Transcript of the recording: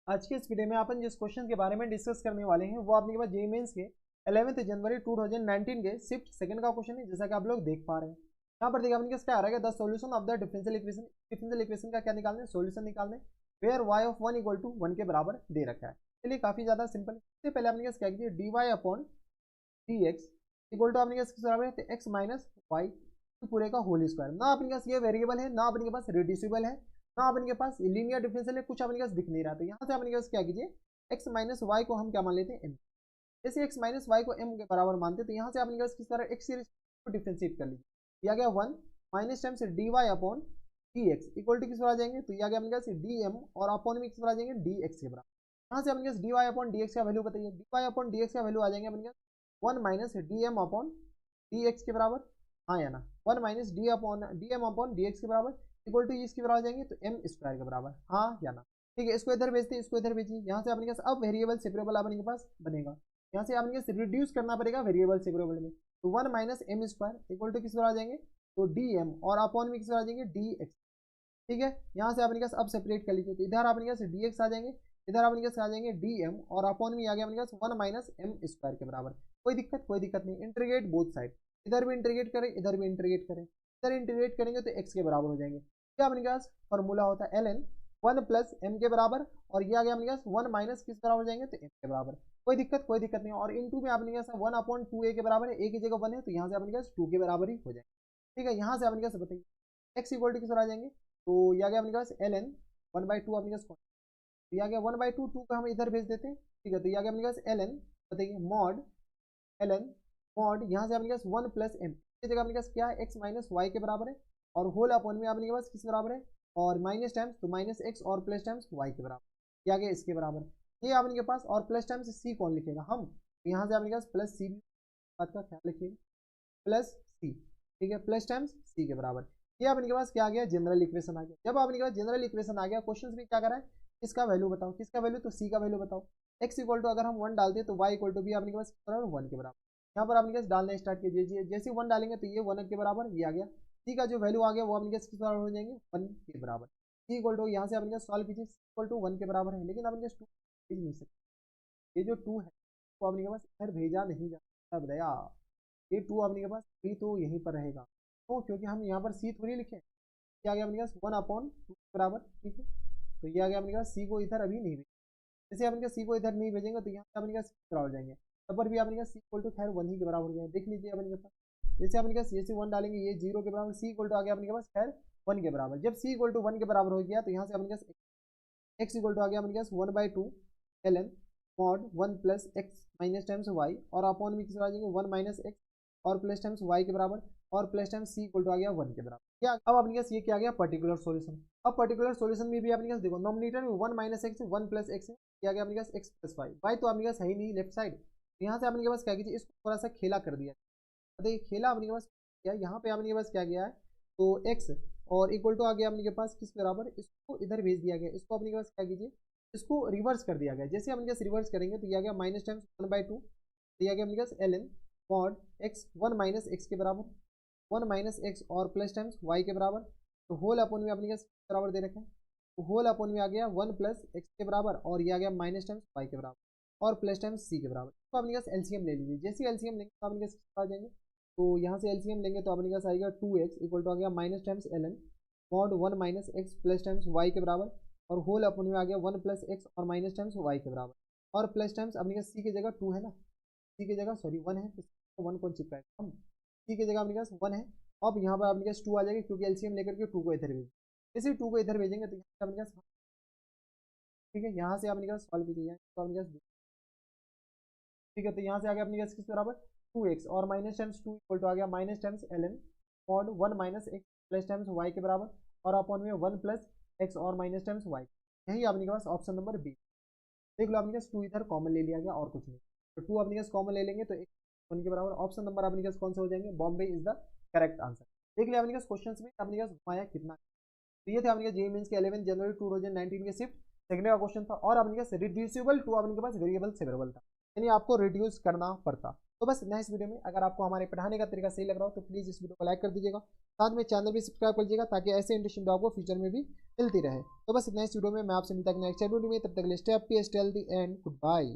आज के इस वीडियो में अपन जिस क्वेश्चन के बारे में डिस्कस करने वाले हैं वो आपके पास जेईई मेंस के 11 जनवरी 2019 के शिफ्ट सेकंड का क्वेश्चन है, जैसा कि आप लोग देख पा रहे हैं। यहाँ पर देखिए अपने क्या आ रहा है, the solution of the differential equation. Differential equation का क्या निकालना है, सॉल्यूशन निकालना है, where y of 1 equal to 1 के बराबर दे रखा है। चलिए काफी ज्यादा सिंपल है। सबसे पहले अपने क्या कीजिए, dy upon dx equal to अपने किस बराबर है, x माइनस वाई पूरे का होल स्क्वायर। ना अपने पास ये वेरिएबल है, ना अपने के पास रिड्यूसिबल है, ना अपने के पास लीनियर डिफरेंशियल है, कुछ अपने पास दिख नहीं रहा। तो यहाँ से अपने के पास क्या कीजिए, x माइनस वाई को हम क्या मान लेते हैं, m। जैसे x माइनस वाई को m के बराबर मानते हैं तो यहाँ से अपने के पास किस तरह x को डिफरेंशिएट कर लीजिए। दिया गया 1 माइनस टाइम से dy upon dx equal to किस पर आ जाएंगे, तो यह गया अपने पास dm और अपॉन में किस पर आ जाएंगे, dx के बराबर। यहाँ से अपने पास dy अपॉन dx का वैल्यू बताइए, dy अपॉन dx का वैल्यू आ जाएंगे अपने पास 1 माइनस dm अपॉन dx के बराबर, हाँ या ना, 1 minus D upon dm upon dx के बराबर इक्वल टू इसके बराबर आ जाएंगे तो m स्क्वायर के बराबर, हाँ या ना। ठीक है, इसको इधर भेजते हैं, इसको इधर भेजिए। यहाँ से अपने पास अब वेरिएबल सेपरेबल अपने के पास बनेगा। यहाँ से आपने रिड्यूस करना पड़ेगा वेरिएबल सेपरेबल में, तो 1 minus M square equal to किस पर आ जाएंगे, तो डी एम और अपॉन में किस पर आ जाएंगे, डी एक्स। ठीक है, यहाँ से आपने अब सेपरेट कर लीजिए, तो इधर आपने डी एक्स आ जाएंगे, इधर आपने आ जाएंगे डी एम और अपॉन में आ गया अपने 1 माइनस एम स्क्वायर के बराबर। कोई दिक्कत नहीं, इंटीग्रेट बोथ साइड, इधर भी इंटीग्रेट करें, इधर भी इंटीग्रेट करें। इधर इंटीग्रेट करेंगे तो एक्स के बराबर हो जाएंगे। क्या अपने पास फॉर्मूला होता है ln 1 प्लस एम के बराबर, और ये आ गया अपने पास 1 माइनस किस बराबर हो जाएंगे, तो एम के बराबर। कोई दिक्कत नहीं। और इन टू में आपने 1 अपॉन 2a के बराबर है, a की जगह 1 है तो यहाँ से अपने पास 2 के बराबर ही हो जाएंगे। ठीक है, यहाँ से अपने पास बताइए x इक्वल टू किस पर आ जाएंगे, तो ये आ गया अपने पास ln 1/2 अपने पास, तो ये आ गया 1/2, 2 का हम इधर भेज देते हैं। ठीक है, तो ये आ गया अपने पास ln, बताइए मॉड ln मॉड, यहाँ से अपने पास 1 प्लस एम की जगह अपने पास क्या है, x माइनस वाई के बराबर है, और होल अपॉन में अपने पास किस बराबर है, और माइनस टाइम्स तो माइनस एक्स और प्लस टाइम्स वाई के बराबर, ये आ गया इसके बराबर। ये आपने के पास, और प्लस टाइम्स सी कौन लिखेगा, हम, तो यहाँ से आपने पास प्लस सी, बात का ख्याल रखिएगा, प्लस सी। ठीक है, प्लस टाइम्स सी के बराबर। ये आपके पास क्या आ गया, जनरल इक्वेशन आ गया। जब आपके पास जनरल इक्वेशन आ गया, क्वेश्चन में क्या करा है, किसका वैल्यू बताओ, किसका वैल्यू, तो सी का वैल्यू बताओ। एक्स इक्वल टू अगर हम 1 डालते हैं तो वाई इक्वल टू भी आपके पास 1 के बराबर। यहाँ पर आपके पास डालना स्टार्ट कीजिए, जैसे 1 डालेंगे तो ये 1 के बराबर, ये आ गया। सी का जो वैल्यू आ गया वो आपके पास किस बराबर हो जाएंगे, 1 के बराबर। सी इक्वल टू यहाँ से आपके पास सॉल्व कीजिए, इक्वल टू 1 के बराबर है, लेकिन आपके पास 2 भेज नहीं सकते। ये जो 2 है वो आपके पास इधर भेजा नहीं जा सकता भैया। ये 2 आपके पास सी तो यहीं पर रहेगा, तो क्योंकि हम यहाँ पर सी थोड़ी लिखे, क्या आ गया अपने पास 1 अपॉन 2 के बराबर। ठीक है, तो ये आ गया अपने पास सी को इधर अभी नहीं भेजेंगे, जैसे अपने सी को इधर नहीं भेजेंगे तो यहाँ से अपने पास बराबर हो जाएंगे, तब पर भी अपने पास सी इक्वल टू खैर 1 ही के बराबर हो जाएंगे। देख लीजिए अपने पास, जैसे अपने पास ये से 1 डालेंगे, ये 0 के बराबर, सी इक्वल टू आ गया अपने पास खैर 1 के बराबर। जब सी इक्वल टू 1 के बराबर हो गया तो यहाँ से अपने पास एक्स इक्वल टू आ गया अपने पास 1/2 ln mod 1 plus x minus times y, और अपॉन में किस आ जाएंगे 1 माइनस एक्स और प्लस टाइम्स वाई के बराबर, और plus times c equal to आ गया 1 के बराबर। क्या अब अपने पास ये क्या गया, पर्टिकुलर सॉल्यूशन। अब पर्टिकुलर सॉल्यूशन में भी अपने पास देखो, नॉमिनेटर में 1 माइनस एक्स 1 प्लस एक्स है, क्या गया अपने पास एक्स प्लस वाई, वाई तो अपने पास है ही नहीं लेफ्ट साइड, यहाँ से अपने पास क्या कीजिए, इसको थोड़ा सा खेला कर दिया। देखिए खेला अपने पास क्या, यहाँ पे अपने पास क्या गया है, तो एक्स और इक्वल टू आ गया अपने पास किस बराबर, इसको इधर भेज दिया गया, इसको अपने पास क्या कीजिए, इसको रिवर्स कर दिया गया। जैसे अपने पास रिवर्स करेंगे तो यह आ गया माइनस टाइम्स 1/2, तो यह आ गया अपने पास ln mod x 1 minus x के बराबर, 1 माइनस एक्स और प्लस टाइम्स वाई के बराबर, तो होल अपॉन में अपने पास बराबर दे रखा है, तो होल अपॉन में आ गया 1 प्लस एक्स के बराबर, और ये आ गया माइनस टाइम्स वाई के बराबर और प्लस टाइम्स सी के बराबर। तो अपने पास एलसीएम ले लीजिए, जैसे एलसीएम लेंगे तो अपने पास आ जाएंगे, तो यहाँ से एलसीएम लेंगे तो अपने पास आएगा 2x इक्वल टू आ गया minus times ln mod 1 minus x plus times y के बराबर, और होल अपन में आ गया 1 प्लस एक्स और माइनस टाइम्स वाई के बराबर, और प्लस टाइम्स अपने पास सी की जगह 2 है ना, सी की जगह सॉरी 1 है, तो 1 कौन चिपकाएगा हम, सी की जगह अपने पास 1 है। अब यहाँ पर अपने पास 2 आ जाएगा, क्योंकि एलसीएम लेकर के 2 को इधर भेजेंगे, जैसे 2 को इधर भेजेंगे तो यहाँ से अपने पास, ठीक है, यहाँ से अपने पास सॉल्व कीजिए, तो अपने पास, ठीक है, तो यहाँ से आ गया अपने पास किस बराबर 2x और माइनस टाइम्स 2 इक्वल टू आ गया minus times ln mod 1 minus x plus times y के बराबर, और अपॉन में 1 प्लस एक्स और माइनस टाइम्स वाई। यही आपके पास ऑप्शन नंबर बी। देख लो अपने पास 2 इधर कॉमन ले लिया गया और कुछ नहीं, तो 2 अपने पास कॉमन ले लेंगे तो एक 1 के बराबर। ऑप्शन नंबर अपने पास कौन से हो जाएंगे, Bombay is the correct answer. देख लिया अपने पास क्वेश्चन में अपने पास घुमाया कितना, तो ये थे अपने जेईई मेंस के 11 जनवरी 2019 के शिफ्ट सेकंड का क्वेश्चन था, और अपने पास रिड्यूसिबल टू अपने पास वेरिएबल सेवरेबल था। यानी आपको रिड्यूस करना पड़ता। तो बस इतना इस वीडियो में। अगर आपको हमारे पढ़ाने का तरीका सही लग रहा हो तो प्लीज़ इस वीडियो को लाइक कर दीजिएगा, साथ में चैनल भी सब्सक्राइब कर लीजिएगा ताकि ऐसे इंटरेस्टिंग वीडियो आपको फ्यूचर में भी मिलती रहे। तो बस इतना इस वीडियो में। मैं आपसे मिलता हूं नेक्स्ट वीडियो में, तब तक के लिए stay happy, stay healthy and good bye.